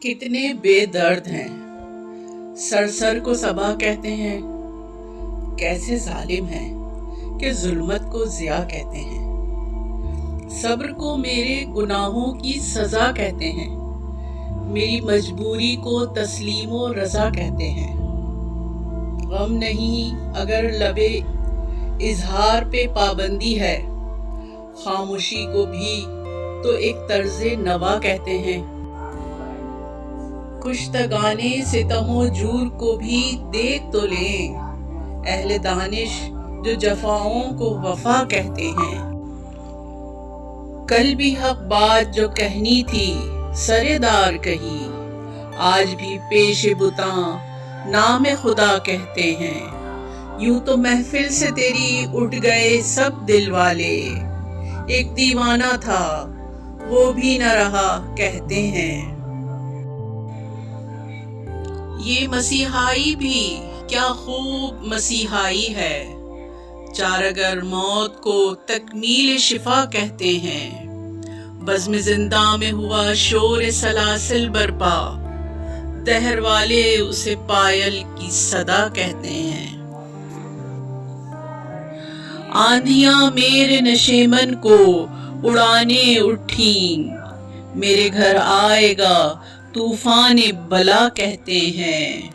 कितने बेदर्द हैं, सर सर को सबा कहते हैं। कैसे जालिम हैं कि जुल्मत को जिया कहते हैं। सब्र को मेरे गुनाहों की सजा कहते हैं। मेरी मजबूरी को तस्लीम व रजा कहते हैं। गम नहीं अगर लबे इजहार पे पाबंदी है, खामोशी को भी तो एक तर्ज़े नवा कहते हैं। कुश्तगाने सितमो जूर को भी देख तो लें, अहले दानिश जो जफाओं को वफा कहते हैं। कल भी हक बात जो कहनी थी सरेदार कही, आज भी पेश बुता नाम खुदा कहते हैं। यूं तो महफिल से तेरी उठ गए सब दिल वाले, एक दीवाना था वो भी न रहा कहते हैं। ये मसीहाई भी क्या खूब मसीहाई है, चारगर मौत को तकमील शिफा कहते हैं। बज़्म जिंदा में हुआ शोर सलासिल बरपा, दहर वाले उसे पायल की सदा कहते हैं। आंधियां मेरे नशेमन को उड़ाने उठी, मेरे घर आएगा तूफान बला कहते हैं।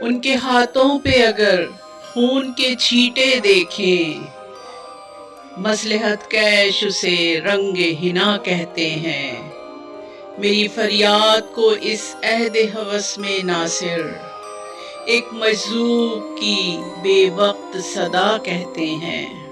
उनके हाथों पे अगर खून के छींटे देखें, मसलहत कैश उसे रंगे हिना कहते हैं। मेरी फरियाद को इस अहद हवस में नासिर, एक मजलूब की बेवक्त सदा कहते हैं।